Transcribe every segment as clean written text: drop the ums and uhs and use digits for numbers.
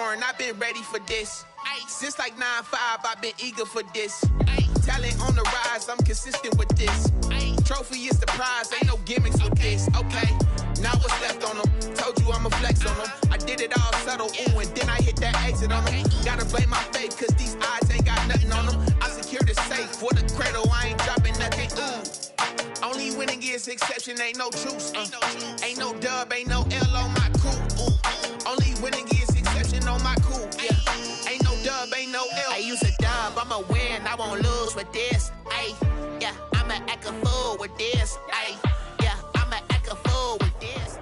scoring, I've been ready for this. Since like 9-5, I've been eager for this. Talent on the rise, I'm consistent with this. Trophy is the prize, ain't no gimmicks with this. Okay, now what's left on them? Told you I'ma flex on them. I did it all subtle, ooh, and then I hit that exit on them. Gotta blame my faith, cause these eyes ain't got nothing on them. I secured the safe for the cradle, I ain't dropping nothing, ooh. Only winning is exception, ain't no truce. Ain't no dub, ain't no L on my crew. Only winning is exception on my crew. Yeah. Ain't no dub, ain't no L. I use a dub, I'ma win, I won't lose with this. Ay, yeah, I'ma act a fool with this. Ay, yeah, I'ma act a fool with this.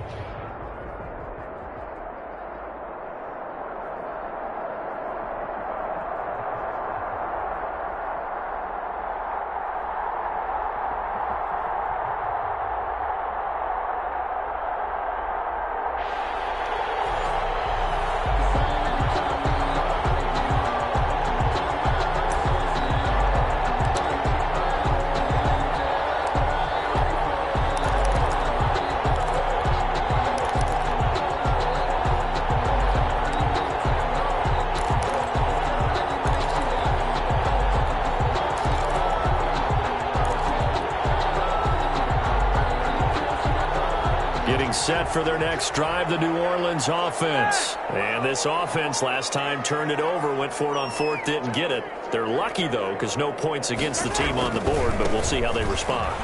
Set for their next drive, the New Orleans offense. And this offense last time turned it over, went for it on fourth, didn't get it. They're lucky, though, because no points against the team on the board, but we'll see how they respond.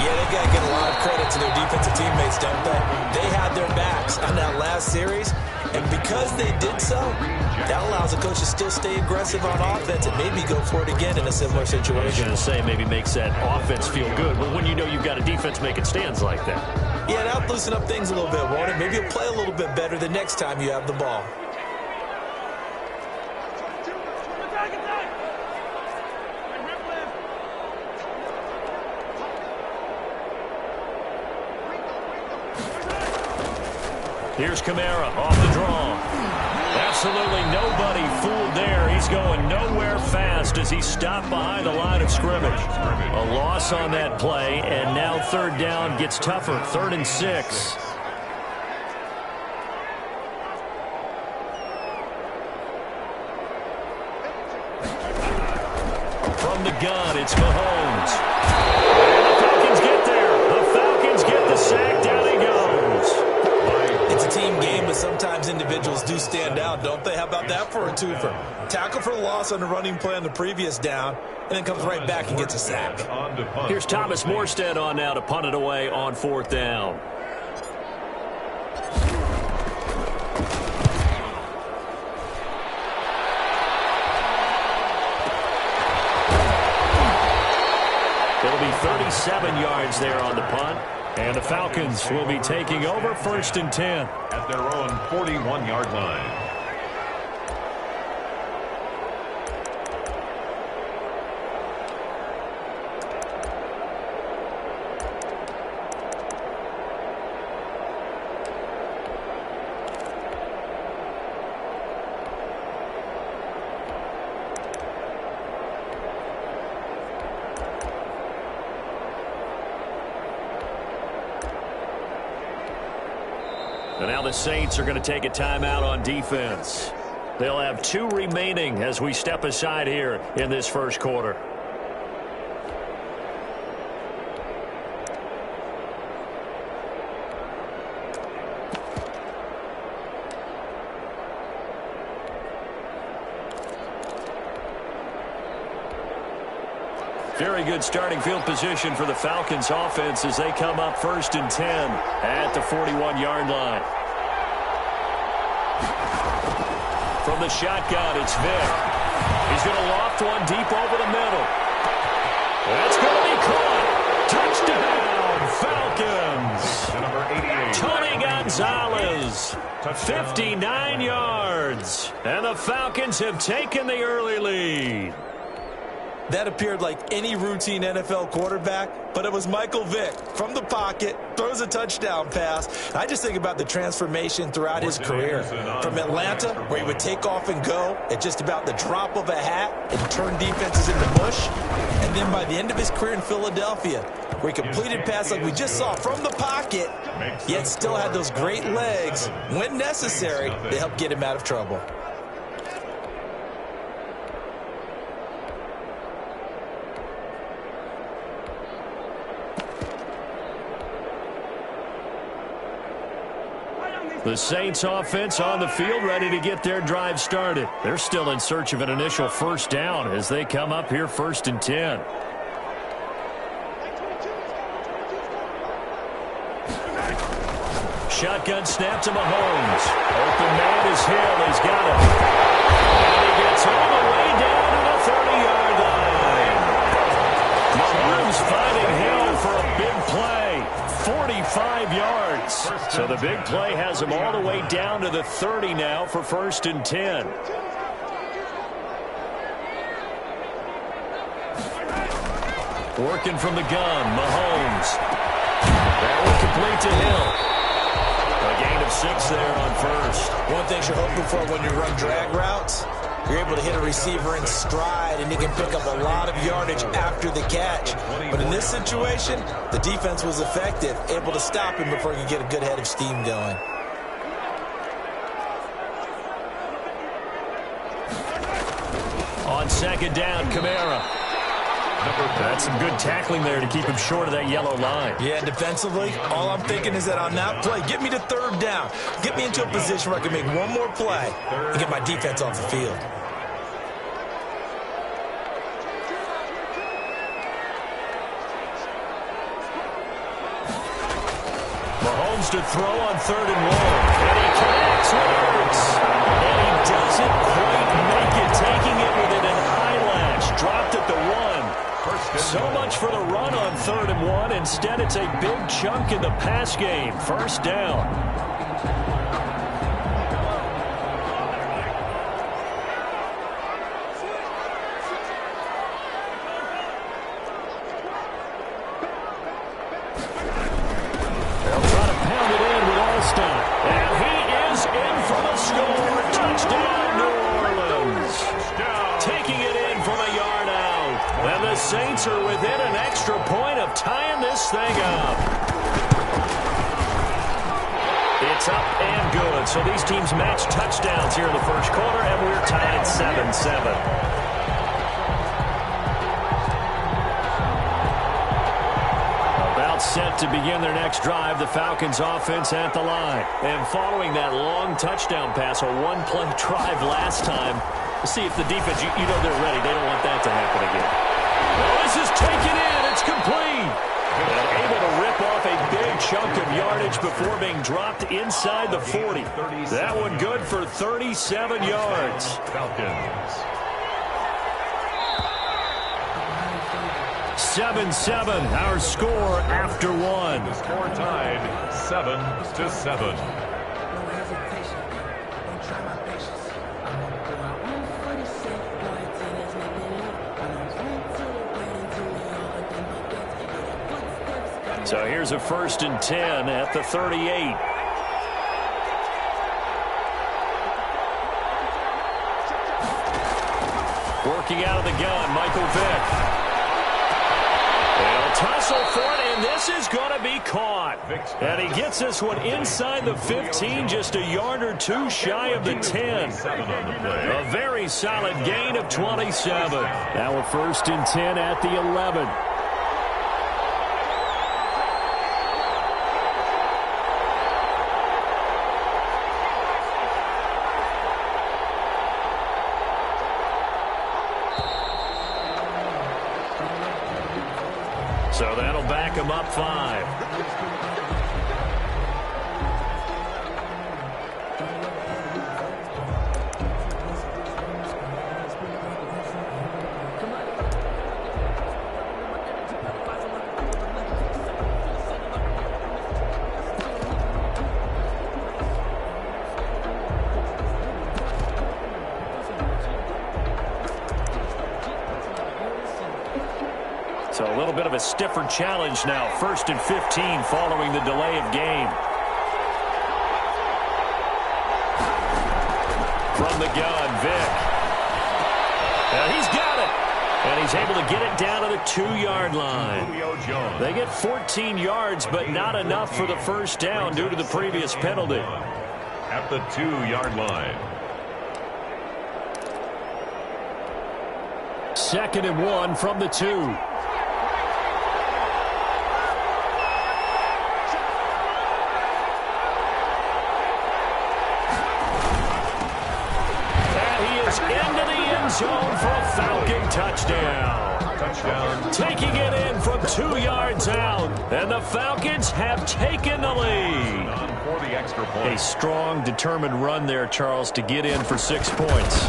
Yeah, they got to give a lot of credit to their defensive teammates, don't they? They had their backs on that last series, and because they did so, that allows the coach to still stay aggressive on offense and maybe go for it again in a similar situation. I was going to say maybe makes that offense feel good, but when you know you've got a defense making stands like that. Yeah, that'll loosen up things a little bit, won't it? Maybe you'll play a little bit better the next time you have the ball. Here's Kamara off the draw. Absolutely nobody fooled there. He's going nowhere fast as he stopped behind the line of scrimmage. A loss on that play, and now third down gets tougher. 3rd and 6. From the gun, it's Mahomes. And the Falcons get there. The Falcons get the sack. Down he goes. It's a team game, but sometimes individuals do stand out, don't they? How about that for a twofer? Tackle for loss on the running play on the previous down, and then comes right back and gets a sack. Here's Thomas Morstead on now to punt it away on 4th down. It'll be 37 yards there on the punt. And the Falcons will be taking over 1st and 10. At their own 41-yard line. And now the Saints are going to take a timeout on defense. They'll have 2 remaining as we step aside here in this first quarter. Very good starting field position for the Falcons offense as they come up 1st and 10 at the 41-yard line. From the shotgun, it's Vick. He's going to loft one deep over the middle. That's going to be caught. Touchdown, Falcons. Tony Gonzalez, 59 yards. And the Falcons have taken the early lead. That appeared like any routine NFL quarterback, but it was Michael Vick from the pocket, throws a touchdown pass. I just think about the transformation throughout his career. From Atlanta, where he would take off and go at just about the drop of a hat and turn defenses into mush. And then by the end of his career in Philadelphia, where he completed pass like we just saw from the pocket, yet still had those great legs, when necessary, to help get him out of trouble. The Saints offense on the field ready to get their drive started. They're still in search of an initial first down as they come up here 1st and 10. Shotgun snap to Mahomes. Open man is Hill. He's got it. And he gets all the way down to the 30-yard line. Mahomes finding Hill for a big play. 45 yards. So the big play has him all the way down to the 30 now for 1st and 10. Working from the gun, Mahomes. That one complete to Hill. A gain of 6 there on first. One thing you're hoping for when you run drag routes, you're able to hit a receiver in stride, and he can pick up a lot of yardage after the catch. But in this situation, the defense was effective, able to stop him before he could get a good head of steam going. On 2nd down, Kamara. That's some good tackling there to keep him short of that yellow line. Yeah, defensively, all I'm thinking is that on that play, get me to 3rd down. Get me into a position where I can make one more play and get my defense off the field. Mahomes to throw on 3rd and 1. And he connects with Ertz. And he doesn't quite make it, taking it within an eyelash. Dropped at the 1. So much for the run on 3rd and 1. Instead, it's a big chunk in the pass game. 1st down. They'll try to pound it in with Alston. And he is in for the score. Touchdown, New Orleans. Taking it in from a yard out. And the Saints are within an extra point of tying this thing up. It's up and good. So these teams match touchdowns here in the 1st quarter, and we're tied 7-7. About set to begin their next drive, the Falcons offense at the line. And following that long touchdown pass, a one-play drive last time, see if the defense, you know they're ready. They don't want that to happen again. Well, this is taken in. It's complete. And able to rip off a big chunk of yardage before being dropped inside the 40. That one good for 37 yards. Falcons. 7-7, our score after 1. The score tied 7-7. So here's a 1st and 10 at the 38. Working out of the gun, Michael Vick. They'll tussle for it, and this is going to be caught. And he gets this one inside the 15, just a yard or two shy of the 10. A very solid gain of 27. Now a 1st and 10 at the 11. So that'll back him up 5. So a little bit of a stiffer challenge now. 1st and 15 following the delay of game. From the gun, Vick. And he's got it. And he's able to get it down to the 2-yard line. They get 14 yards, but not enough for the 1st down due to the previous penalty. At the 2-yard line. 2nd and 1 from the 2. zone for a Falcon touchdown. Touchdown. Taking it in from 2 yards out. And the Falcons have taken the lead. For the extra point. A strong, determined run there, Charles, to get in for 6 points.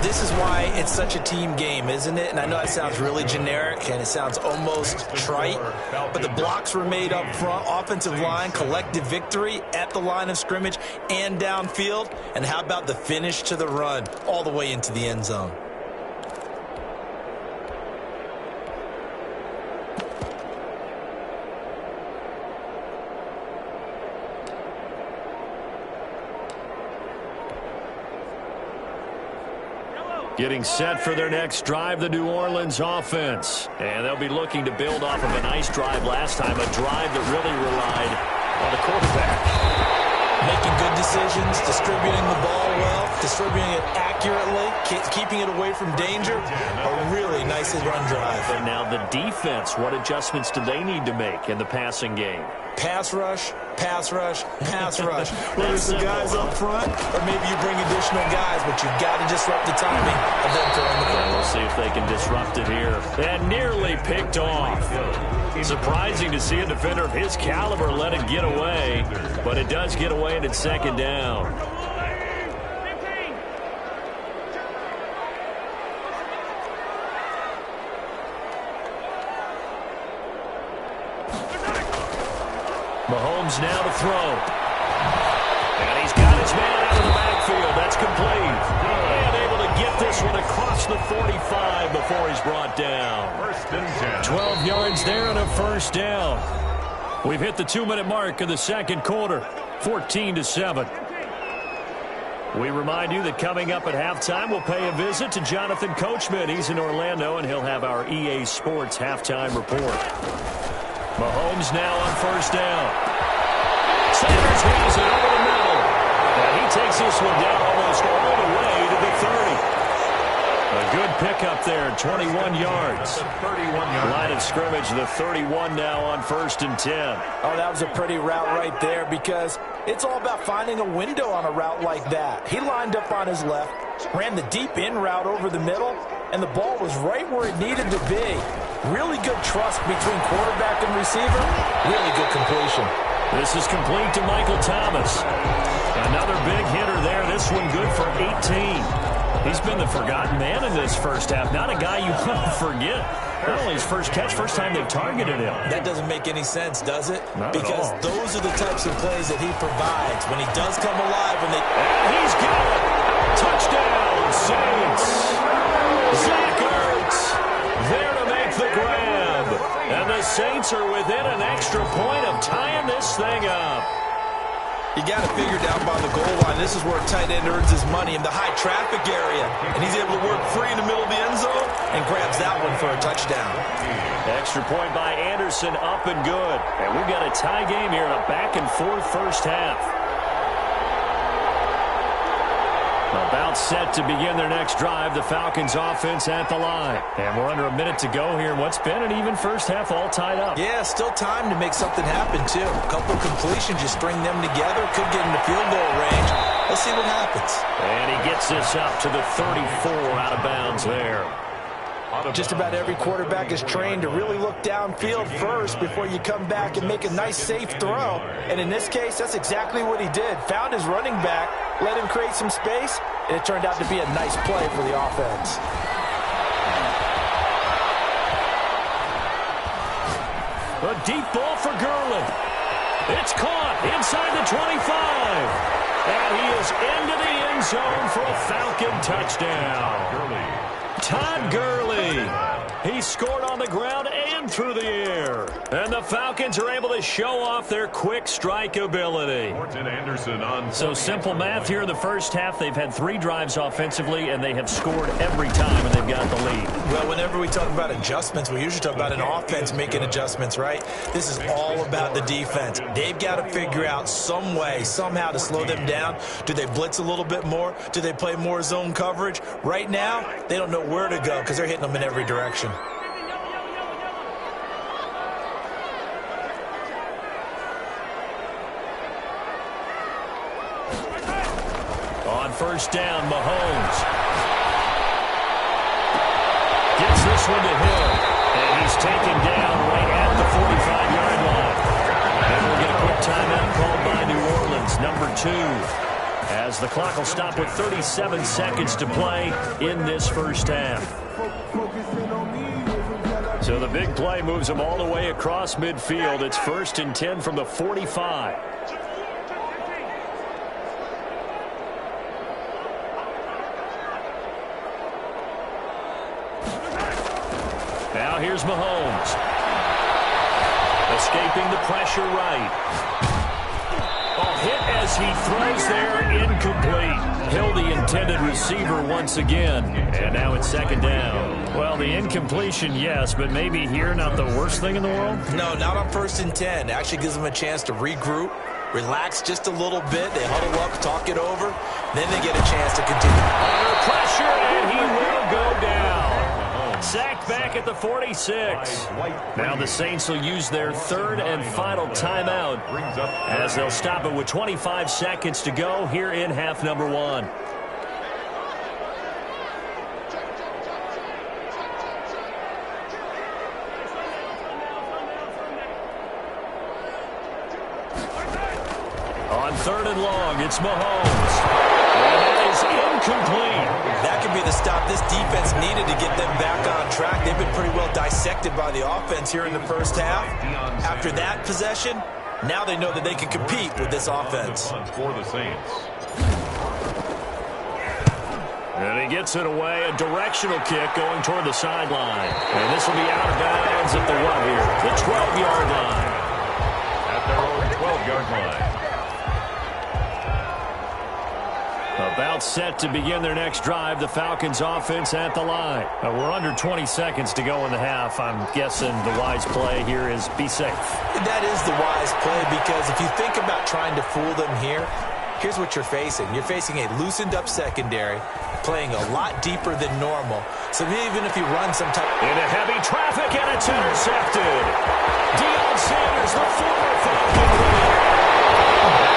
This is why it's such a team game, isn't it? And I know it sounds really generic and it sounds almost trite, but the blocks were made up front, offensive line, collective victory at the line of scrimmage and downfield. And how about the finish to the run all the way into the end zone? Getting set for their next drive, the New Orleans offense. And they'll be looking to build off of a nice drive last time, a drive that really relied on the quarterback. Making good decisions, distributing the ball well, distributing it accurately, keeping it away from danger. A really nicely run drive. And now the defense, what adjustments do they need to make in the passing game? Pass rush, pass rush, pass rush. Whether it's the guys up front or maybe you bring additional guys, but you've got to disrupt the timing of them throwing the ball. We'll see if they can disrupt it here. And nearly picked off. Surprising to see a defender of his caliber let it get away, but it does get away and it's second down. Mahomes now to throw. And he's got his man out of the backfield. That's complete. And able to get this one across the 45 before he's brought down. 12 yards there and a first down. We've hit the 2-minute mark of the second quarter. 14-7. We remind you that coming up at halftime, we'll pay a visit to Jonathan Coachman. He's in Orlando, and he'll have our EA Sports halftime report. Mahomes now on first down. Sanders has it over the middle. And he takes this one down almost all the way to the 30. A good pickup there, 21 yards. 31 yards. Line of scrimmage, the 31 now on 1st and 10. Oh, that was a pretty route right there because it's all about finding a window on a route like that. He lined up on his left, ran the deep in route over the middle, and the ball was right where it needed to be. Really good trust between quarterback and receiver. Really good completion. This is complete to Michael Thomas. Another big hitter there. This one good for 18. He's been the forgotten man in this first half. Not a guy you want to forget. Not only his first catch, first time they've targeted him. That doesn't make any sense, does it? Not because at all. those are the types of plays that he provides when he does come alive. And he's got it. Touchdown, Saints. Zach Ertz there to make the grab. And the Saints are within an extra point of tying this thing up. You got to figure down by the goal line. This is where a tight end earns his money in the high traffic area. And he's able to work free in the middle of the end zone and grabs that one for a touchdown. Extra point by Anderson, up and good. And we've got a tie game here in a back-and-forth first half. About set to begin their next drive, the Falcons offense at the line. And we're under a minute to go here in what's been an even first half, all tied up. Yeah, still time to make something happen, too. A couple of completions, you string them together, could get into field goal range. Let's see what happens. And he gets this up to the 34 out of bounds there. Just about every quarterback is trained to really look downfield first before you come back and make a nice, safe throw. And in this case, that's exactly what he did. Found his running back, let him create some space, and it turned out to be a nice play for the offense. A deep ball for Gurley. It's caught inside the 25. And he is into the end zone for a Falcon touchdown. Todd Gurley. He scored on the ground and through the air. And the Falcons are able to show off their quick strike ability. So simple math here in the first half. They've had 3 drives offensively, and they have scored every time, and they've got the lead. Well, whenever we talk about adjustments, we usually talk about an offense making adjustments, right? This is all about the defense. They've got to figure out some way, somehow to slow them down. Do they blitz a little bit more? Do they play more zone coverage? Right now, they don't know where to go because they're hitting them in every direction. On first down, Mahomes. this one to Hill. And he's taken down right at the 45-yard line. And we'll get a quick timeout called by New Orleans, number 2. As the clock will stop with 37 seconds to play in this first half. So the big play moves them all the way across midfield. It's 1st and 10 from the 45. Now here's Mahomes. Escaping the pressure right. Hit as he throws there, incomplete. Hill, the intended receiver once again. And now it's 2nd down. Well, the incompletion, yes, but maybe here not the worst thing in the world? No, not on 1st and 10. Actually gives them a chance to regroup, relax just a little bit. They huddle up, talk it over. Then they get a chance to continue. Under pressure, and he will go down. Sacked back at the 46. Now the Saints will use their 3rd and final timeout as they'll stop it with 25 seconds to go here in half number 1. On 3rd and long, it's Mahomes. And that is incomplete. That could be the stop this defense needed to get them back on track. They've been pretty well dissected by the offense here in the first half. After that possession, now they know that they can compete with this offense. For the Saints. And he gets it away, a directional kick going toward the sideline. And this will be out of bounds at the what here? The 12-yard line. At their own 12-yard line. About set to begin their next drive. The Falcons offense at the line. We're under 20 seconds to go in the half. I'm guessing the wise play here is be safe. That is the wise play because if you think about trying to fool them here, here's what you're facing. You're facing a loosened up secondary, playing a lot deeper than normal. So even if you run some type... Into heavy traffic and it's intercepted. Deion Sanders, the former Falcon leader.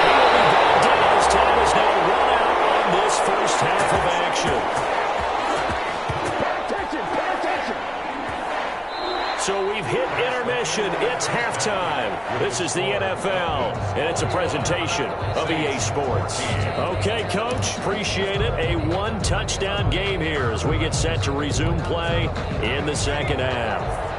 He will be brought down as time is now run out on this first half of action. Pay attention. So we've hit intermission. It's halftime. This is the NFL, and it's a presentation of EA Sports. Okay, Coach, appreciate it. A one-touchdown game here as we get set to resume play in the second half.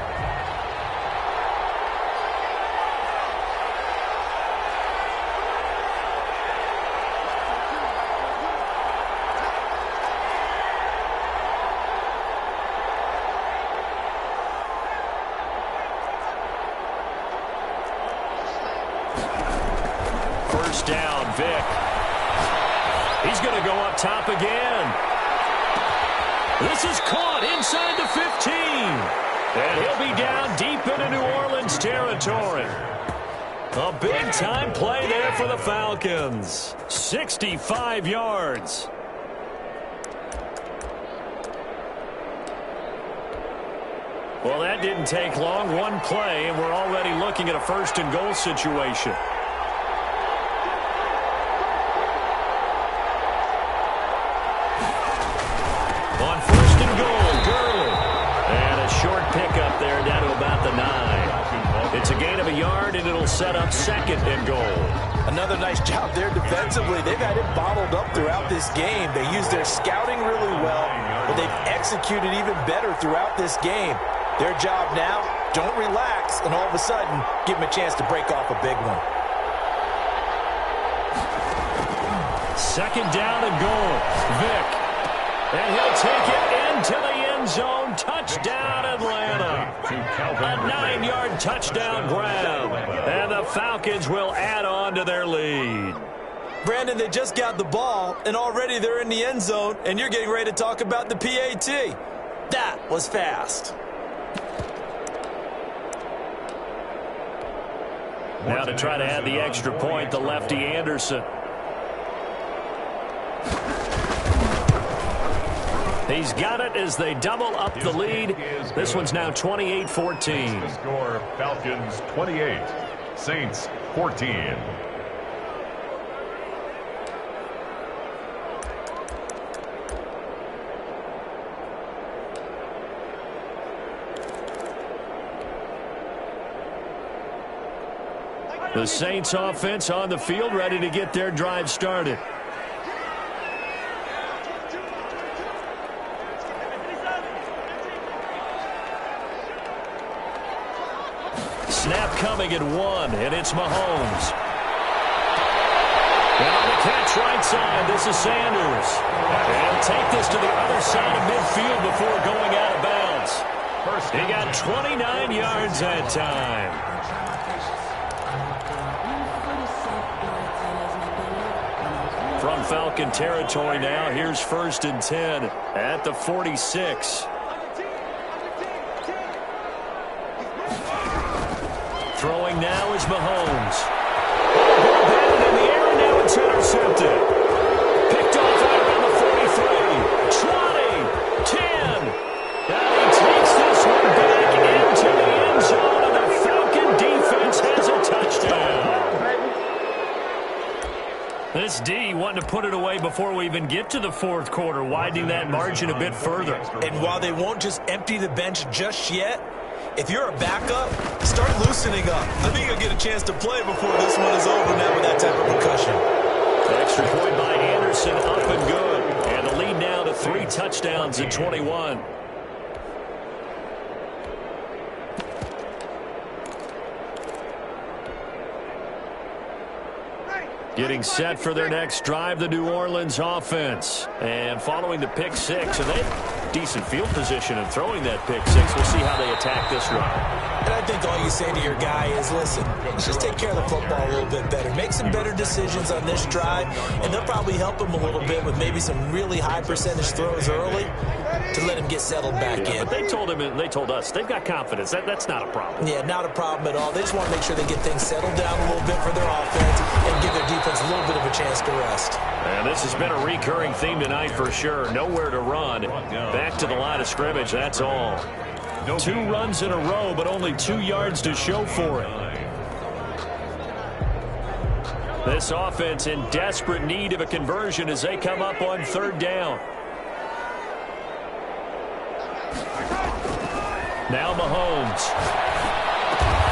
First down, Vic. He's going to go up top again. This is caught inside the 15. And he'll be down deep into New Orleans territory. A big-time play there for the Falcons. 65 yards. Well, that didn't take long. One play, and we're already looking at a first-and-goal situation. On first and goal, Gurley. And a short pickup there down to about the 9. It's a gain of a yard, and it'll set up second and goal. Another nice job there defensively. They've had it bottled up throughout this game. They used their scouting really well, but they've executed even better throughout this game. Their job now, don't relax, and all of a sudden, give them a chance to break off a big one. Second down and goal. Vic. And he'll take it into the end zone. Touchdown, Atlanta. A 9-yard touchdown grab. And the Falcons will add on to their lead. Brandon, they just got the ball, and already they're in the end zone, and you're getting ready to talk about the PAT. That was fast. Now to try to add the extra point, the lefty Anderson. He's got it as they double up the lead. This one's now 28-14. The score, Falcons 28, Saints 14. The Saints offense on the field, ready to get their drive started. Snap coming at 1, and it's Mahomes. And on the catch right side, this is Sanders. And take this to the other side of midfield before going out of bounds. He got 29 yards that time. From Falcon territory now, here's 1st and 10 at the 46. Throwing now is Mahomes. Batted in the air, and now it's intercepted. Picked off out around the 43, 20, 10. Now he takes this one back into the end zone, and the Falcon defense has a touchdown. This D wanting to put it away before we even get to the 4th quarter, widening that margin a bit further. And while they won't just empty the bench just yet, if you're a backup, start loosening up. I think you'll get a chance to play before this one is over now with that type of concussion. Extra point by Anderson, up and good. And the lead now to 3 touchdowns in 21. Getting set for their next drive, the New Orleans offense. And following the pick 6, and they have decent field position in throwing that pick 6. We'll see how they attack this run. And I think all you say to your guy is, listen, let's just take care of the football a little bit better. Make some better decisions on this drive, and they'll probably help him a little bit with maybe some really high percentage throws early to let him get settled back in. But they told him, and they told us, they've got confidence. That's not a problem. Yeah, not a problem at all. They just want to make sure they get things settled down a little bit for their offense and give their defense a little bit of a chance to rest. And this has been a recurring theme tonight for sure. Nowhere to run. Back to the line of scrimmage, that's all. 2 runs in a row, but only 2 yards to show for it. This offense in desperate need of a conversion as they come up on 3rd down. Now Mahomes.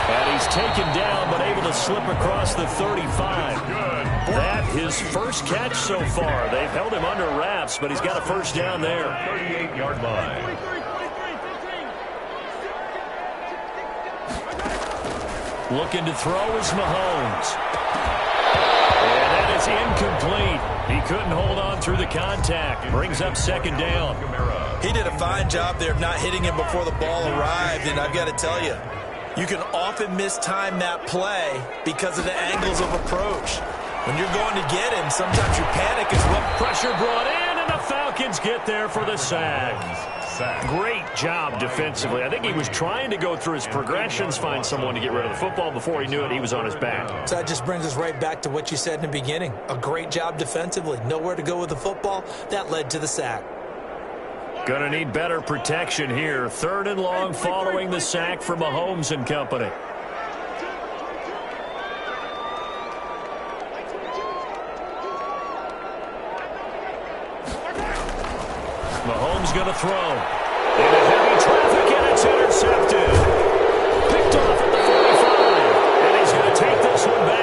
And he's taken down, but able to slip across the 35. That his first catch so far. They've held him under wraps, but he's got a 1st down there. 38-yard line. Looking to throw is Mahomes. And that is incomplete. He couldn't hold on through the contact. Brings up 2nd down. He did a fine job there of not hitting him before the ball arrived, and I've got to tell you, you can often mistime that play because of the angles of approach. When you're going to get him, sometimes your panic is what pressure brought in, and the Falcons get there for the sack. Great job defensively. I think he was trying to go through his progressions, find someone to get rid of the football. Before he knew it, he was on his back. So that just brings us right back to what you said in the beginning. A great job defensively. Nowhere to go with the football. That led to the sack. Gonna need better protection here. 3rd and long following the sack for Mahomes and company. Mahomes gonna throw. Into heavy traffic, and it's intercepted. Picked off at the 45. And he's gonna take this one back.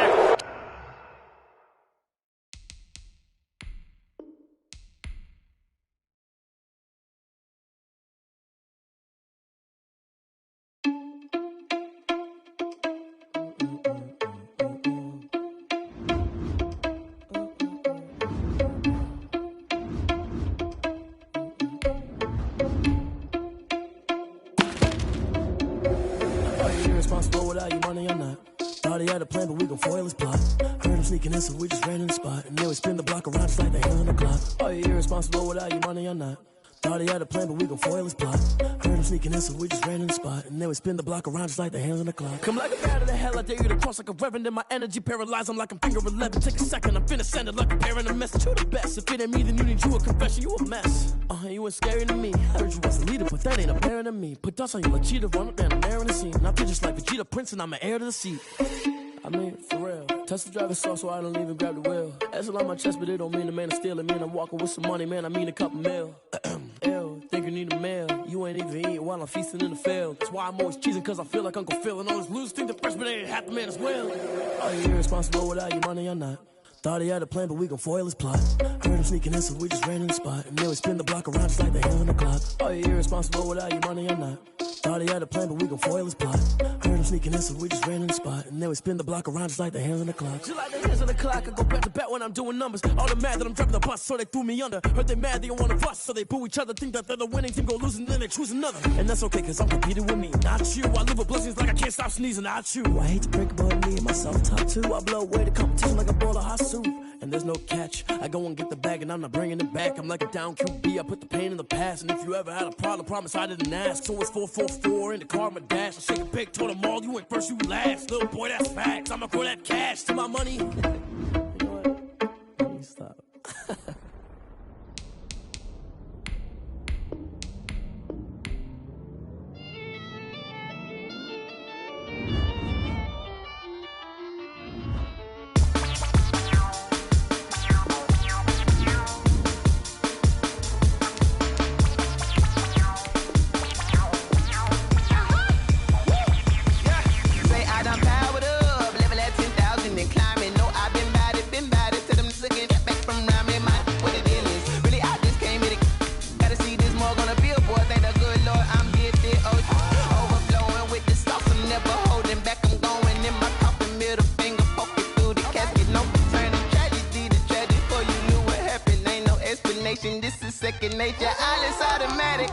Without your money or not. Thought he had a plan, but we gon' foil his plot. Heard him sneaking in, so we just ran in the spot. And then we spin the block around just like the hands on the clock. Are you irresponsible without your money or not? Thought he had a plan, but we gon' foil his plot. Heard him sneaking in, so we just ran in the spot. And then we spin the block around just like the hands on the clock. Come like a bat of the hell, I dare you to cross like a reverend. In my energy paralyzed, I'm like I'm finger 11. Take a second, I'm finna send it like a parent a message. You the best, if it ain't me, then you need you a confession. You a mess. You ain't scary to me. Heard you was a leader, but that ain't apparent to me. Put dust on you like Cheetah, run up down, I'm there in the scene. I feel just like Vegeta Prince, and I'm an heir to the seat. I mean, for real. Touch the driver's soft, so I don't even grab the wheel. That's on my chest, but it don't mean the man is stealing. Man, I'm walking with some money, man, I mean a couple mil. Ew, think you need a mail. You you ain't even eating while I'm feasting in the field. That's why I'm always cheesing, cause I feel like Uncle Phil. And all this losers think the freshman ain't half the man as well. Are you irresponsible without your money or not? Thought he had a plan, but we gon' foil his plot. Heard him sneaking in, so we just ran in the spot. And then we spin the block around just like the hands on the clock. Are you irresponsible without your money or not? Thought he had a plan, but we gon' foil his plot. Heard him sneaking in, so we just ran in the spot. And then we spin the block around just like the hands on the clock. Just like the hands on the clock, I go back to back when I'm doing numbers. All the mad that I'm driving the bus, so they threw me under. Heard they mad, they don't wanna bust, so they boo each other. Think that they're the winning team, go losing, then they choose another. And that's okay, cause I'm competing with me, not you. I live with blessings like I can't stop sneezing, not you. I hate to break it, but me and myself top two. I blow away the competition like a bowl of hot soup. And there's no catch. I go and get the bag and I'm not bringing it back. I'm like a down QB, I put the pain in the past. And if you ever had a problem, promise I didn't ask. So it's 444 in the car, my dash. I shake a big, told them all, you ain't first, you last. Little boy, that's facts. I'ma throw that cash to my money. You know what? Let me stop. This is second nature, all is automatic.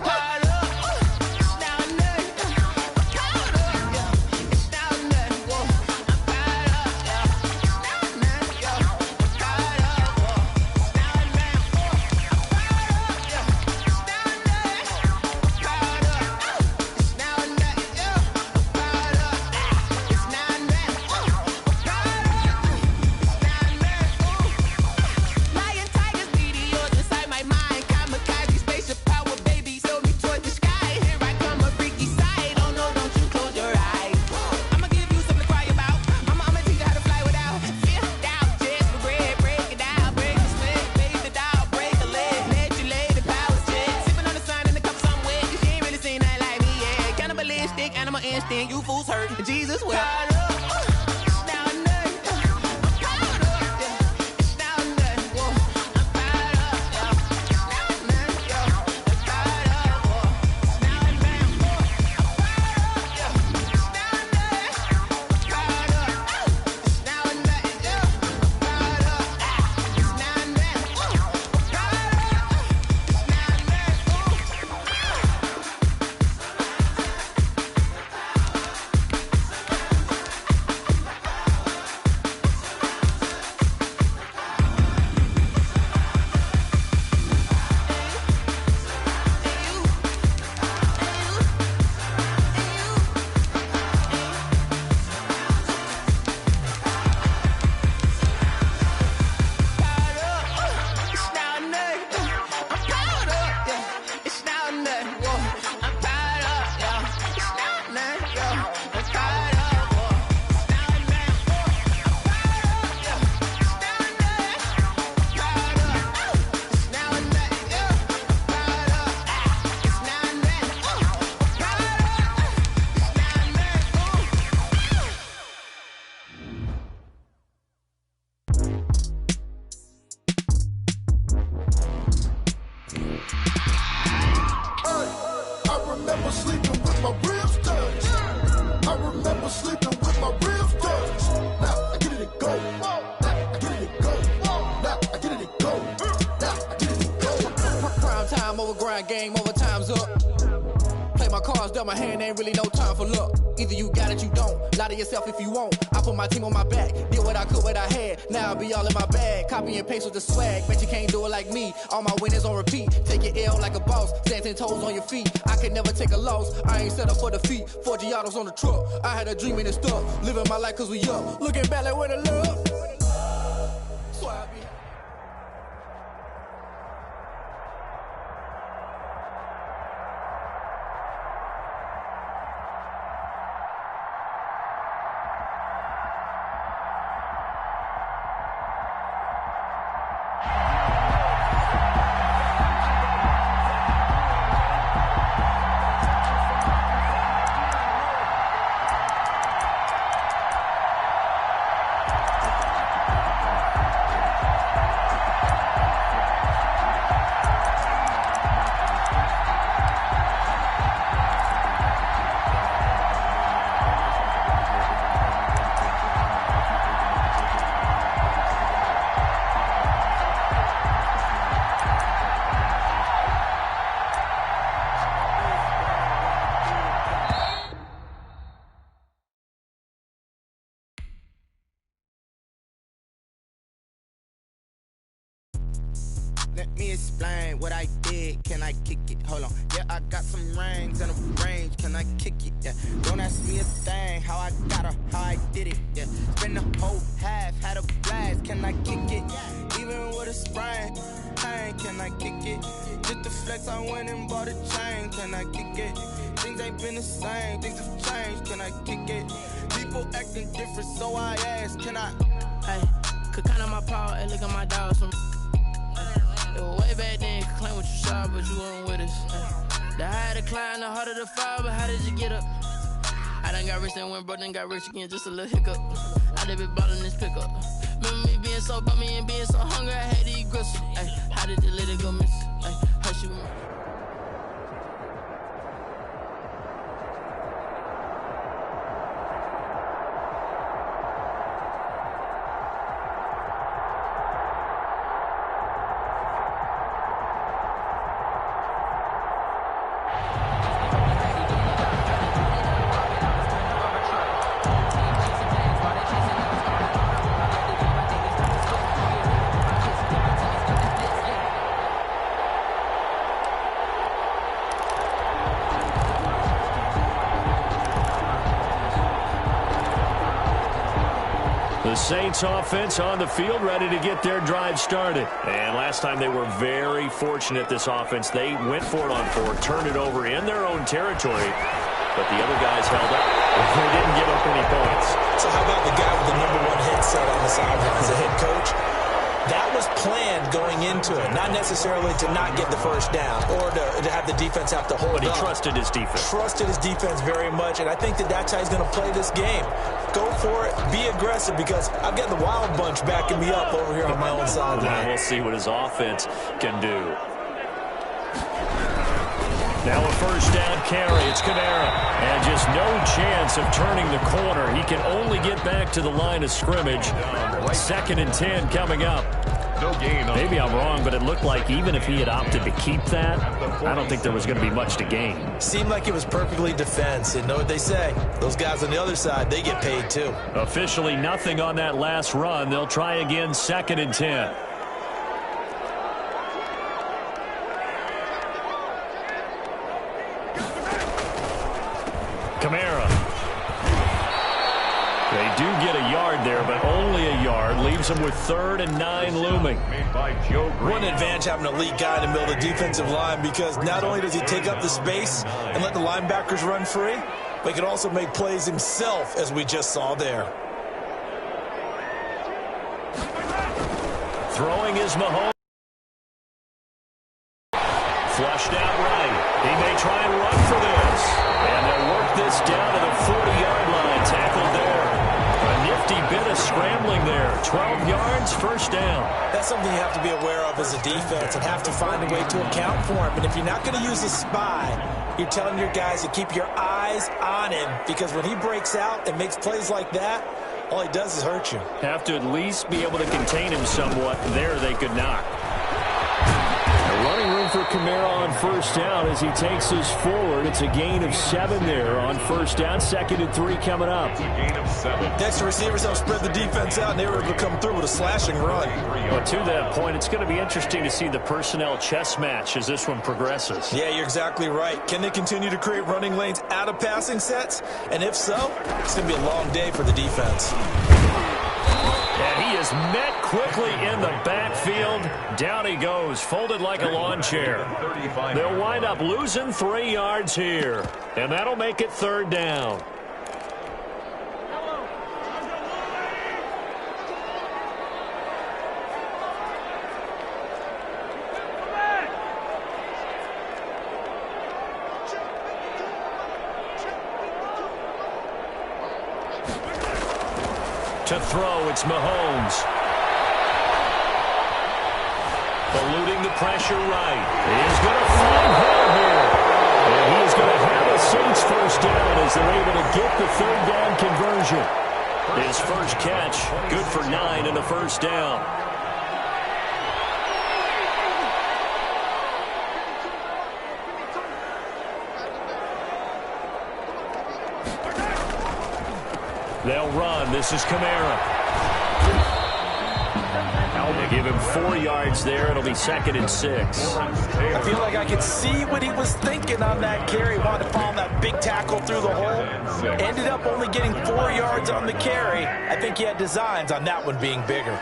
You fools hurt. Jesus will. Game over, time's up. Play my cards, dealt my hand, ain't really no time for luck. Either you got it, you don't. Lie to yourself if you won't. I put my team on my back, did what I could, what I had. Now I'll be all in my bag. Copy and paste with the swag. Bet you can't do it like me. All my winners on repeat. Take your L like a boss. Stand 10 toes on your feet. I can never take a loss. I ain't set up for defeat. 4 Giottos on the truck. I had a dream and it stuck. Living my life cause we up. Looking back like where the love. So I be. explain what I did. Can I kick it? Hold on. Yeah, I got some rings and a range. Can I kick it? Yeah. Don't ask me a thing. How I got her, how I did it. Yeah. Spend the whole half, had a blast. Can I kick it? Even with a sprain. Can I kick it? Just the flex, I went and bought a chain. Can I kick it? Things ain't been the same. Things have changed. Can I kick it? People acting different, so I ask. Can I? Hey, could count on my power, hey, look at my dogs from. It was way back then, could claim what you saw, but you weren't with us. The higher the climb, the harder the fall, but how did you get up? I done got rich and went broke, then got rich again, just a little hiccup. I done been ballin' this pickup. Remember me being so bummy and being so hungry, I had to eat gristle. Ay, how did the lady go miss? Ay, how she went? The Saints offense on the field, ready to get their drive started. And last time they were very fortunate, this offense. They went for it on fourth, turned it over in their own territory, but the other guys held up. They didn't give up any points. So how about the guy with the #1 headset on the sideline as a head coach? That was planned going into it, not necessarily to not get the first down or to have the defense have to hold up. But he trusted his defense. Trusted his defense very much, and I think that's how he's going to play this game. Go for it, be aggressive, because I've got the Wild Bunch backing me up over here on my own sideline. We'll see what his offense can do. Now a first down carry. It's Kamara. And just no chance of turning the corner. He can only get back to the line of scrimmage. 2nd and 10 coming up. No gain. Maybe I'm wrong, but it looked like even if he had opted to keep that, I don't think there was going to be much to gain. Seemed like it was perfectly defense. And know what they say? Those guys on the other side, they get paid too. Officially nothing on that last run. They'll try again, 2nd and 10. Kamara. They do get a yard there, but only a yard. Leaves them with 3rd and 9 looming. One advantage having an elite guy in the middle of the defensive line, because not only does he take up the space and let the linebackers run free, but he can also make plays himself, as we just saw there. Throwing is Mahomes. Flushed out right. He may try and run for this. And they'll work this down to the 40-yard line. Tackled there. A nifty bit of scrambling there. 12 yards, first down. That's something you have to be aware of as a defense and have to find a way to account for him. And if you're not going to use a spy, you're telling your guys to keep your eyes on him, because when he breaks out and makes plays like that, all he does is hurt you. Have to at least be able to contain him somewhat. There they could not. Running room for Kamara on first down as he takes us forward. It's a gain of 7 there on first down. 2nd and 3 coming up. It's a gain of 7. Next, the receivers help spread the defense out, and they were able to come through with a slashing run. Well, to that point, it's going to be interesting to see the personnel chess match as this one progresses. Yeah, you're exactly right. Can they continue to create running lanes out of passing sets? And if so, it's going to be a long day for the defense. And he is met quickly in the backfield. Down he goes, folded like a lawn chair. They'll wind up losing 3 yards here. And that'll make it 3rd down. To throw, it's Mahomes. Eluding the pressure right. He's going to find home here. And he's going to have a Saints first down as they're able to get the 3rd down conversion. His first catch, good for 9 in the first down. They'll run. This is Kamara. They give him 4 yards there. It'll be 2nd and 6. I feel like I could see what he was thinking on that carry. Wanted to follow that big tackle through the hole. Ended up only getting 4 yards on the carry. I think he had designs on that one being bigger.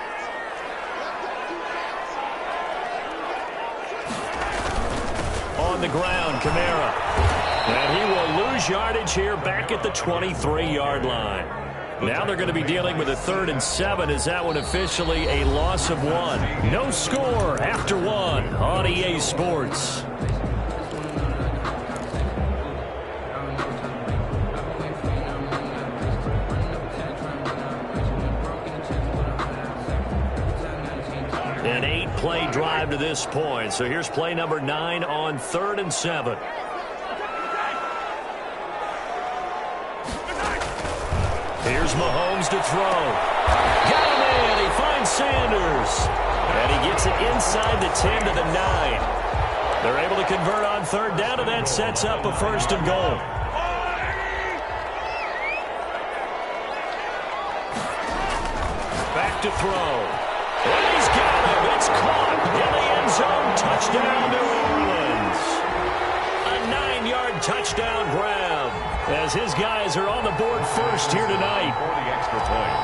On the ground, Kamara. And he will lose yardage here back at the 23-yard line. Now they're going to be dealing with a 3rd and 7. Is that one officially a loss of 1? No score after 1 on EA Sports. An 8-play drive to this point. So here's play number 9 on 3rd and 7. Here's Mahomes to throw. Got him in. He finds Sanders. And he gets it inside the 10 to the 9. They're able to convert on 3rd down, and that sets up a 1st and goal. Back to throw. And he's got him. It's caught in the end zone. Touchdown, New Orleans. A 9-yard touchdown grab, as his guys are on the board first here tonight. For the extra point.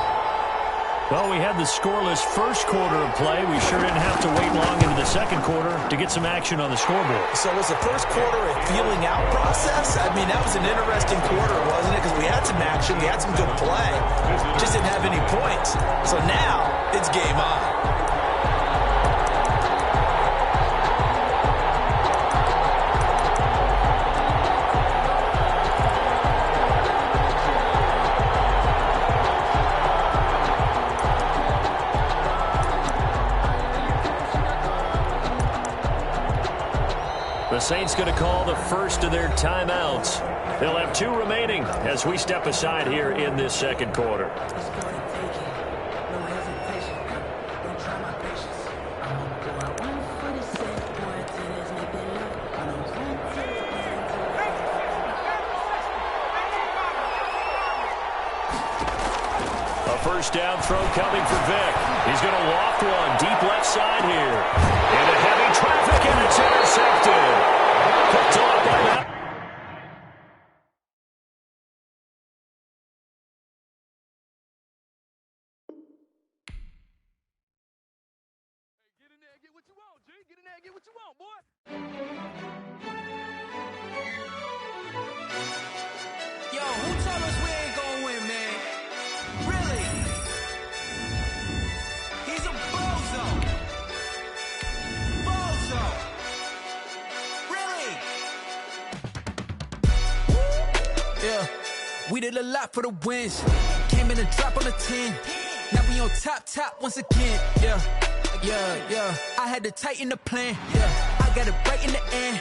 Well, we had the scoreless first quarter of play. We sure didn't have to wait long into the second quarter to get some action on the scoreboard. So was the first quarter a feeling out process? I mean, that was an interesting quarter, wasn't it? Because we had some action, we had some good play, just didn't have any points. So now it's game on. The Saints going to call the first of their timeouts. They'll have 2 remaining as we step aside here in this second quarter. A first down throw coming for Vic. He's going to loft one deep left side here. Into heavy traffic, and it's intercepted. Picked off by that. Get in there and get what you want, G. Get in there and get what you want, boy. Yo, who told us we ain't gonna win, man? Really? He's a bozo. Bozo. Really? Yeah, we did a lot for the wins. Came in and dropped on the 10. Now we on top once again. Yeah. I had to tighten the plan. Yeah, I got it right in the end.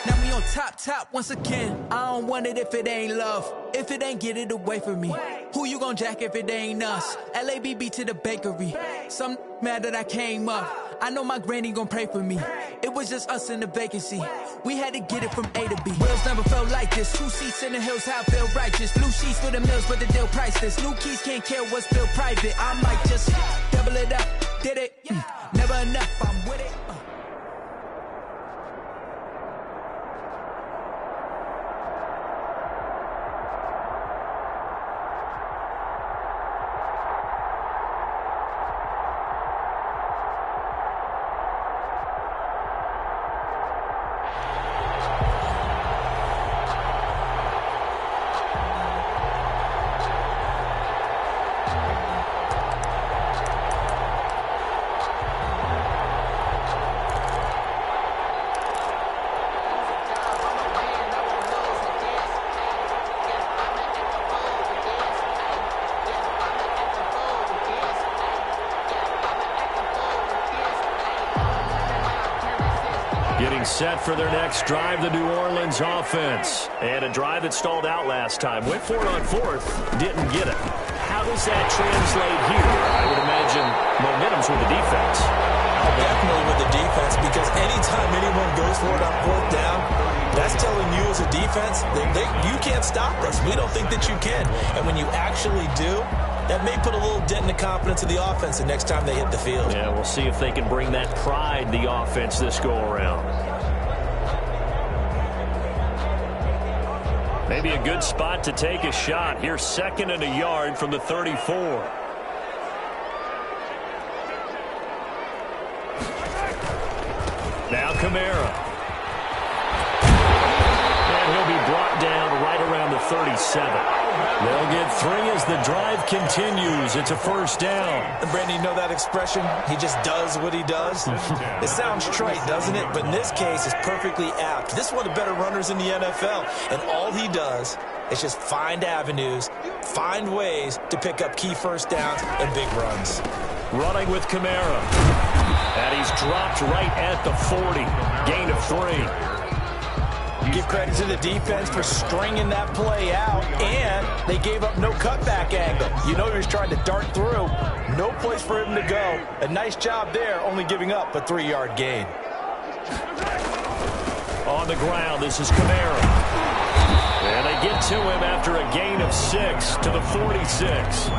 Now we on top once again. I don't want it if it ain't love. If it ain't, get it away from me. Who you gon' jack if it ain't us? LABB to the bakery. Some mad that I came up. I know my granny gon' pray for me. It was just us in the vacancy. We had to get it from A to B. Wheels never felt like this. 2 seats in the hills, how I feel righteous. Blue sheets for the mills, but the deal priceless. New keys can't care what's built private. I might just double it up. Did it? Never enough. I'm with it. Getting set for their next drive, the New Orleans offense. And a drive that stalled out last time. Went for it on 4th, didn't get it. How does that translate here? I would imagine momentum's with the defense. Definitely with the defense, because anytime anyone goes for it on 4th down, that's telling you as a defense that you can't stop us. We don't think that you can. And when you actually do, That may put a little dent in the confidence of the offense the next time they hit the field. Yeah, we'll see if they can bring that pride, the offense, this go-around. Maybe a good spot to take a shot. Here's 2nd and a yard from the 34. Now Kamara. And he'll be brought down right around the 37. They'll get 3 as the drive continues. It's a first down. And Brandon, you know that expression? He just does what he does. It sounds trite, doesn't it? But in this case, it's perfectly apt. This is one of the better runners in the NFL. And all he does is just find avenues, find ways to pick up key first downs and big runs. Running with Kamara. And he's dropped right at the 40. Gain of 3. Give credit to the defense for stringing that play out, and they gave up no cutback angle. You know he was trying to dart through. No place for him to go. A nice job there, only giving up a 3-yard gain. On the ground, this is Kamara. And they get to him after a gain of 6 to the 46.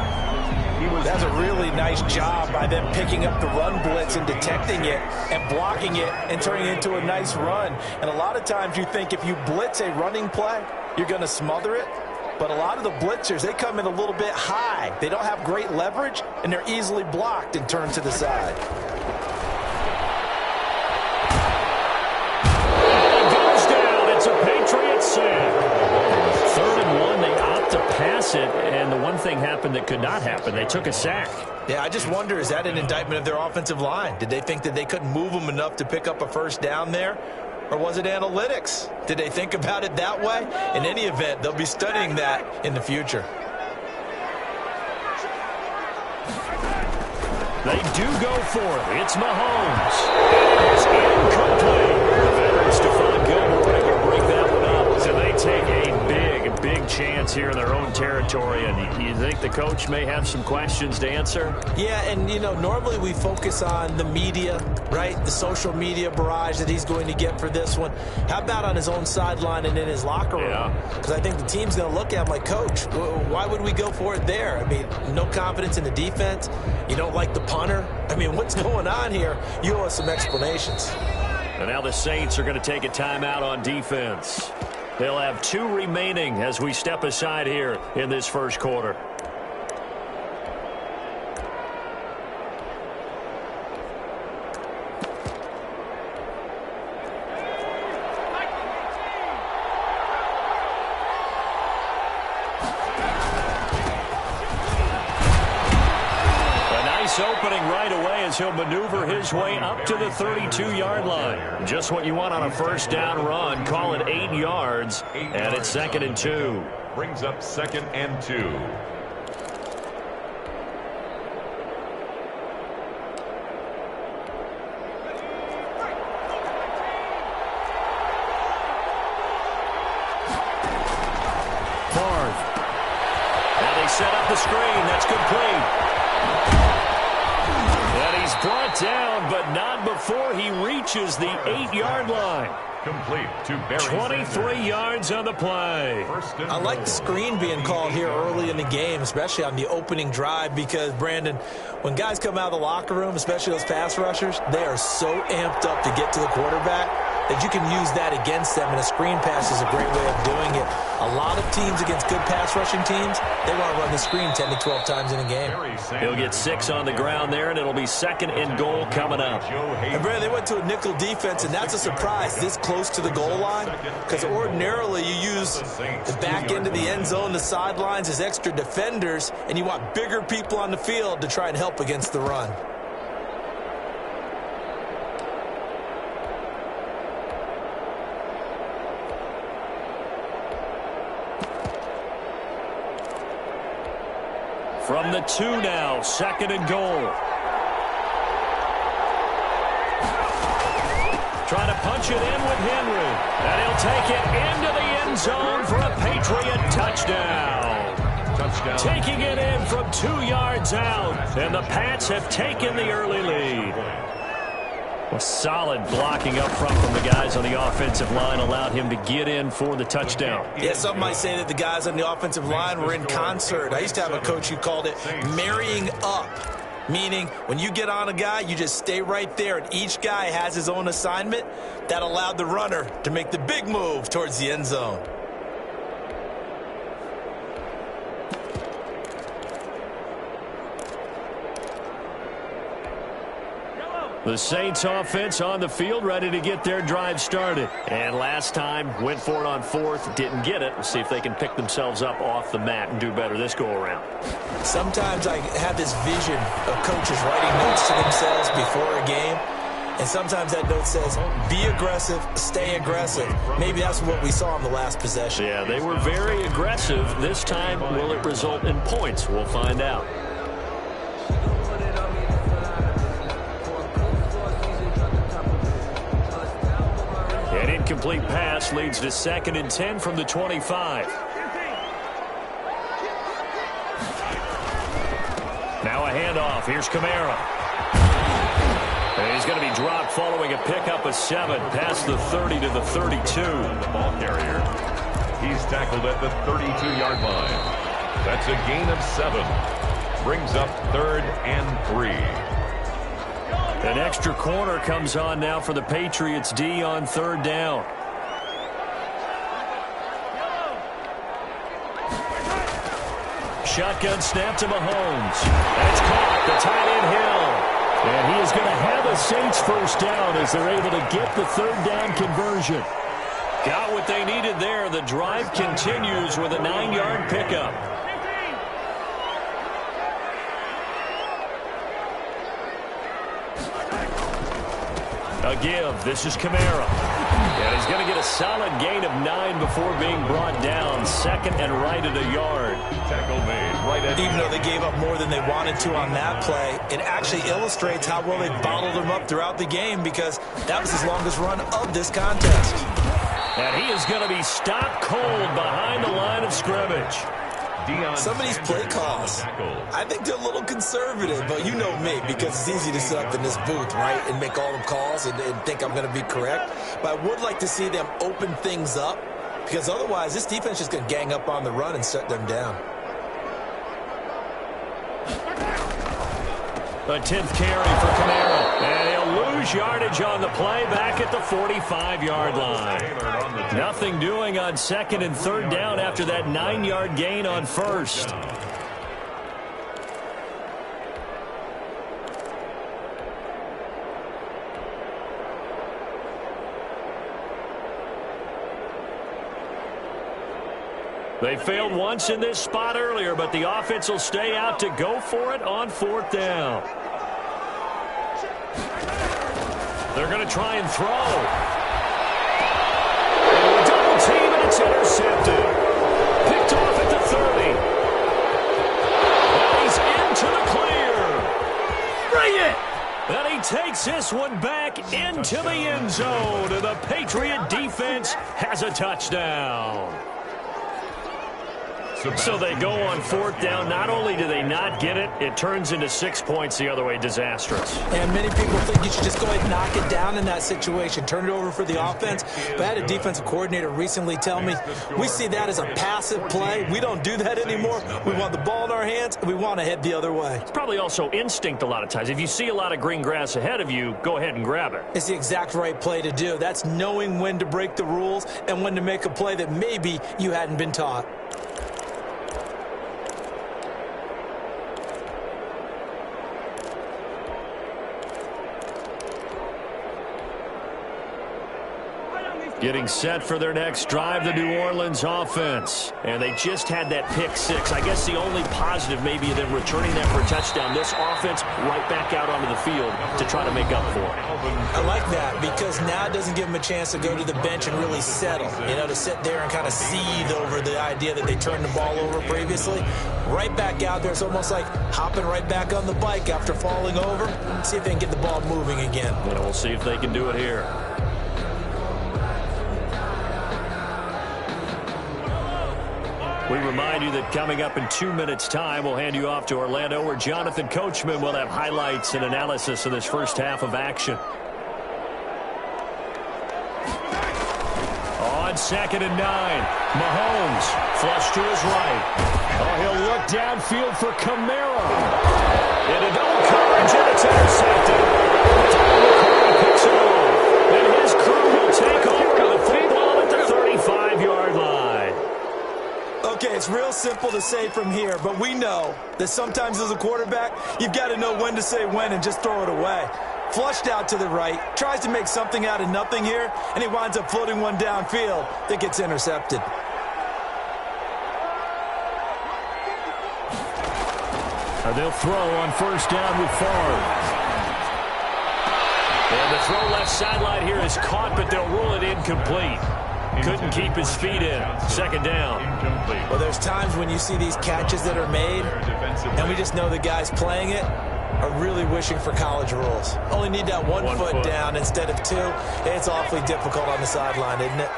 That's a really nice job by them picking up the run blitz and detecting it and blocking it and turning it into a nice run. And a lot of times you think if you blitz a running play, you're going to smother it. But a lot of the blitzers, they come in a little bit high. They don't have great leverage, and they're easily blocked and turned to the side. It goes down. It's a Patriot sack. 3rd and 1, they opt to pass it, and the one thing happened that could not happen. They took a sack. Yeah, I just wonder, is that an indictment of their offensive line? Did they think that they couldn't move them enough to pick up a first down there? Or was it analytics? Did they think about it that way? In any event, they'll be studying that in the future. They do go for it. It's Mahomes. It's incomplete. The veteran Stephon Gilmore will break that one up. So they take a big chance here in their own territory. And you think the coach may have some questions to answer? Yeah, and, you know, normally we focus on the media, right? The social media barrage that he's going to get for this one. How about on his own sideline and in his locker room? Because I think the team's going to look at him like, Coach, why would we go for it there? I mean, no confidence in the defense. You don't like the punter. I mean, what's going on here? You owe us some explanations. And now the Saints are going to take a timeout on defense. They'll have 2 remaining as we step aside here in this first quarter. Opening right away as he'll maneuver his way up to the 32-yard line. Just what you want on a first down run. Call it 8 yards, and it's 2nd and 2. Brings up 2nd and 2. Now they set up the screen. That's complete. Brought down, but not before he reaches the 8-yard line. Complete to Barry 23 Sanders. yards on the play. I like the screen being called here early in the game, especially on the opening drive, because, Brandon, when guys come out of the locker room, especially those pass rushers, they are so amped up to get to the quarterback that you can use that against them, and a screen pass is a great way of doing it. A lot of teams against good pass rushing teams, they want to run the screen 10 to 12 times in a game. He'll get 6 on the ground there, and it'll be 2nd and goal coming up. And Brandon, they went to a nickel defense, and that's a surprise this close to the goal line, because ordinarily you use the back end of the end zone, the sidelines as extra defenders, and you want bigger people on the field to try and help against the run. From the 2 now, 2nd and goal. Trying to punch it in with Henry. And he'll take it into the end zone for a Patriot touchdown. Taking it in from 2 yards out. And the Pats have taken the early lead. A solid blocking up front from the guys on the offensive line allowed him to get in for the touchdown. Yeah, some might say that the guys on the offensive line were in concert. I used to have a coach who called it marrying up, meaning when you get on a guy, you just stay right there, and each guy has his own assignment. That allowed the runner to make the big move towards the end zone. The Saints offense on the field, ready to get their drive started. And last time, went for it on fourth, didn't get it. We'll see if they can pick themselves up off the mat and do better this go-around. Sometimes I have this vision of coaches writing notes to themselves before a game. And sometimes that note says, be aggressive, stay aggressive. Maybe that's what we saw in the last possession. Yeah, they were very aggressive. This time, will it result in points? We'll find out. An incomplete pass leads to 2nd and 10 from the 25. Now a handoff. Here's Kamara. And he's going to be dropped following a pickup of 7 past the 30 to the 32. The ball carrier. He's tackled at the 32-yard line. That's a gain of 7. Brings up 3rd and 3. An extra corner comes on now for the Patriots D on 3rd down. Shotgun snap to Mahomes. That's caught. The tight end Hill. And he is going to have a Saints first down as they're able to get the 3rd down conversion. Got what they needed there. The drive continues with a 9-yard pickup. A give. This is Kamara. And he's going to get a solid gain of 9 before being brought down. 2nd and right at a yard. Tackle made right at Even though they gave up more than they wanted to on that play, it actually illustrates how well they bottled them up throughout the game, because that was his longest run of this contest. And he is going to be stopped cold behind the line of scrimmage. Some of these play calls, I think they're a little conservative, but you know me, because it's easy to sit up in this booth, right, and make all the calls and think I'm going to be correct. But I would like to see them open things up, because otherwise this defense is going to gang up on the run and shut them down. A 10th carry for Kamara. And he'll lose yardage on the play back at the 45-yard line. Nothing doing on 2nd and 3rd down after that 9-yard gain on 1st. They failed once in this spot earlier, but the offense will stay out to go for it on 4th down. They're going to try and throw. Double team, and it's intercepted. Picked off at the 30. And he's into the clear. Bring it! And he takes this one back into the end zone, and the Patriot defense has a touchdown. So they go on 4th down. Not only do they not get it, it turns into 6 points the other way. Disastrous. And many people think you should just go ahead and knock it down in that situation. Turn it over for the offense. But I had a defensive coordinator recently tell me, we see that as a passive play. We don't do that anymore. We want the ball in our hands, and we want to head the other way. It's probably also instinct a lot of times. If you see a lot of green grass ahead of you, go ahead and grab it. It's the exact right play to do. That's knowing when to break the rules and when to make a play that maybe you hadn't been taught. Getting set for their next drive, the New Orleans offense. And they just had that pick 6. I guess the only positive maybe them returning that for a touchdown. This offense right back out onto the field to try to make up for it. I like that, because now it doesn't give them a chance to go to the bench and really settle. You know, to sit there and kind of seethe over the idea that they turned the ball over previously. Right back out there. It's almost like hopping right back on the bike after falling over. See if they can get the ball moving again. And we'll see if they can do it here. We remind you that coming up in 2 minutes' time, we'll hand you off to Orlando, where Jonathan Coachman will have highlights and analysis of this first half of action. on 2nd and 9. Mahomes flush to his right. Oh, he'll look downfield for Kamara. Into double coverage, and it's intercepted. He picks it off. And his crew will take over the football at the 35-yard line. Okay, it's real simple to say from here, but we know that sometimes as a quarterback, you've got to know when to say when and just throw it away. Flushed out to the right, tries to make something out of nothing here, and he winds up floating one downfield that gets intercepted. They'll throw on first down with Favre. And the throw left sideline here is caught, but they'll rule it incomplete. Couldn't keep his feet in. 2nd down. Well, there's times when you see these catches that are made, and we just know the guys playing it are really wishing for college rules. Only need that one foot down instead of two. It's awfully difficult on the sideline, isn't it?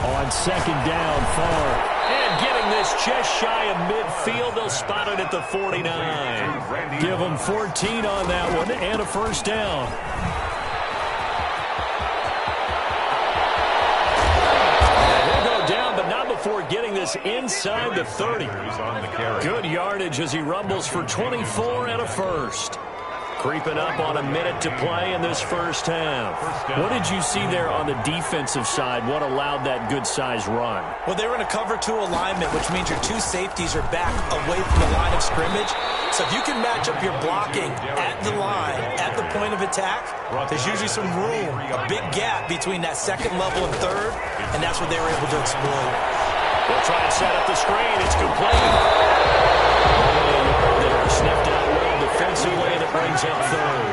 On 2nd down, Favre. And getting this just shy of midfield. They'll spot it at the 49. Give them 14 on that one and a first down. He'll go down, but not before getting this inside the 30. Good yardage as he rumbles for 24 and a first. Creeping up on a minute to play in this first half. What did you see there on the defensive side? What allowed that good-sized run? Well, they were in a cover 2 alignment, which means your 2 safeties are back away from the line of scrimmage. So if you can match up your blocking at the line, at the point of attack, there's usually some room, a big gap between that 2nd level and 3rd, and that's what they were able to exploit. They'll try and set up the screen. It's complete. They're sniffed out well defensively, and it brings up 3rd.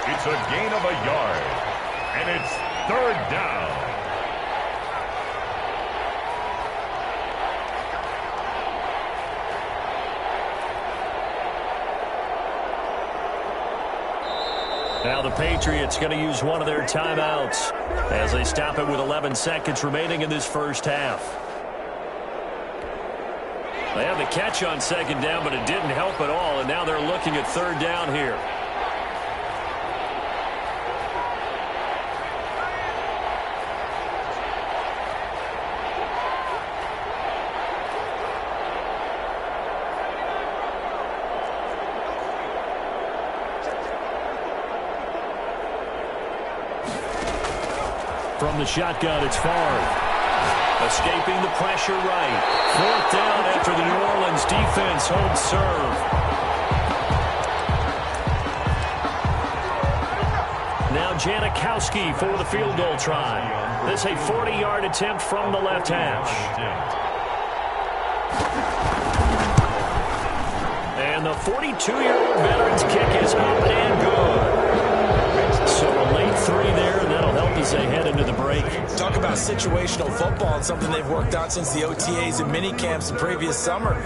It's a gain of a yard, and it's 3rd down. Now the Patriots going to use one of their timeouts as they stop it with 11 seconds remaining in this first half. They had the catch on 2nd down, but it didn't help at all, and now they're looking at 3rd down here. From the shotgun, it's Favre. Escaping the pressure right. 4th down after the New Orleans defense holds serve. Now Janikowski for the field goal try. This a 40-yard attempt from the left hash. And the 42-year-old veteran's kick is up and good. So a late 3 there, and that'll help as they head into the break. Talk about situational football and something they've worked on since the OTAs and mini camps the previous summer.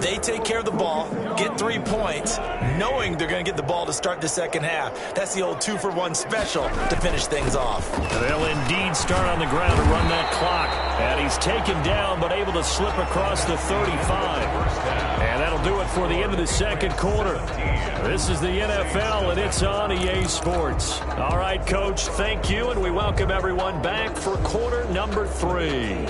They take care of the ball, get 3 points, knowing they're going to get the ball to start the second half. That's the old 2-for-1 special to finish things off. They'll indeed start on the ground to run that clock. And he's taken down but able to slip across the 35. And that'll do it for the end of the second quarter. This is the NFL, and it's on EA Sports. All right, Coach, thank you, and we welcome everyone back for quarter number 3.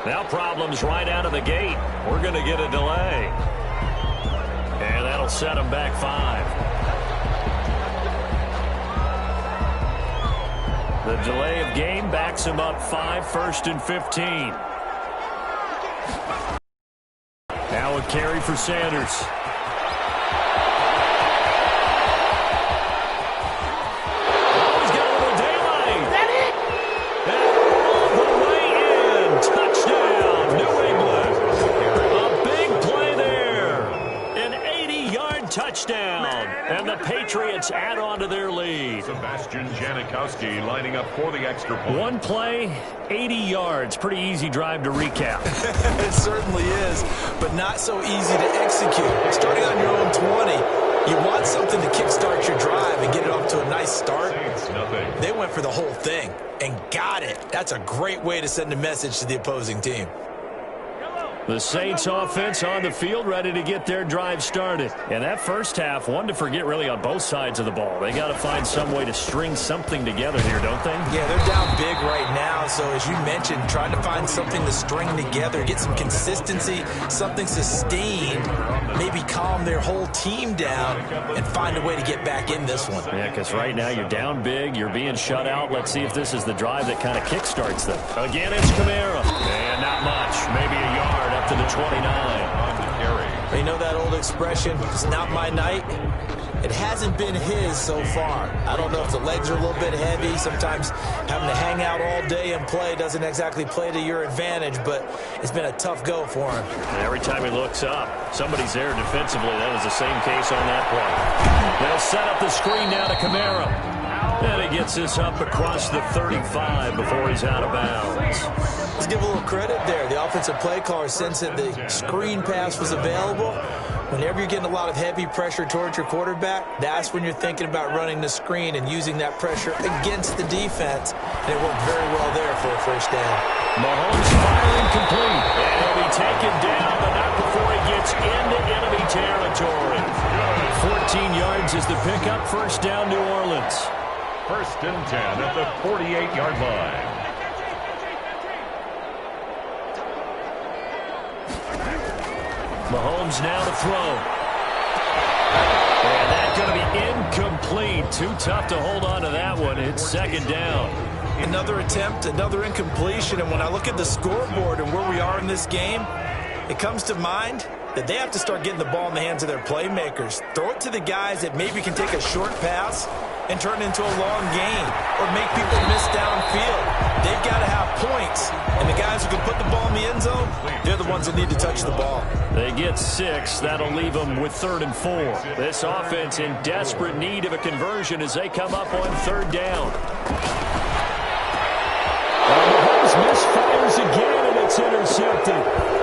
Now problems right out of the gate. We're going to get a delay. And that'll set them back 5. The delay of game backs them up 5, 1st and 15. Now a carry for Sanders. Touchdown, and the Patriots add on to their lead. Janikowski lining up for the extra point. One play, 80 yards. Pretty easy drive to recap. It certainly is, but not so easy to execute. Starting on your own 20, you want something to kickstart your drive and get it off to a nice start. They went for the whole thing and got it. That's a great way to send a message to the opposing team. The Saints offense on the field, ready to get their drive started. And that first half, one to forget really on both sides of the ball. They got to find some way to string something together here, don't they? Yeah, they're down big right now. So as you mentioned, trying to find something to string together, get some consistency, something sustained, maybe calm their whole team down and find a way to get back in this one. Yeah, because right now you're down big, you're being shut out. Let's see if this is the drive that kind of kickstarts them. Again, it's Kamara. And not much, maybe a yard up to the 29. You know that old expression, it's not my night? It hasn't been his so far. I don't know if the legs are a little bit heavy. Sometimes having to hang out all day and play doesn't exactly play to your advantage, but it's been a tough go for him. And every time he looks up, somebody's there defensively. That was the same case on that play. They'll set up the screen now to Kamara. And he gets this up across the 35 before he's out of bounds. Let's give a little credit there. The offensive play caller sensed that the screen pass was available. Whenever you're getting a lot of heavy pressure towards your quarterback, that's when you're thinking about running the screen and using that pressure against the defense. And it worked very well there for a first down. Mahomes firing complete. And he'll be taken down, but not before he gets into enemy territory. 14 yards is the pickup. First down, New Orleans. First and 10 at the 48-yard line. Mahomes now to throw. And that's going to be incomplete. Too tough to hold on to that one. It's second down. Another attempt, another incompletion. And when I look at the scoreboard and where we are in this game, it comes to mind that they have to start getting the ball in the hands of their playmakers. Throw it to the guys that maybe can take a short pass and turn it into a long gain or make people miss downfield. They've got to have points. And the guys who can put the ball in the end zone, they're the ones that need to touch the ball. They get 6. That'll leave them with 3rd and 4. This offense in desperate need of a conversion as they come up on 3rd down. Mahomes misfires again, and it's intercepted.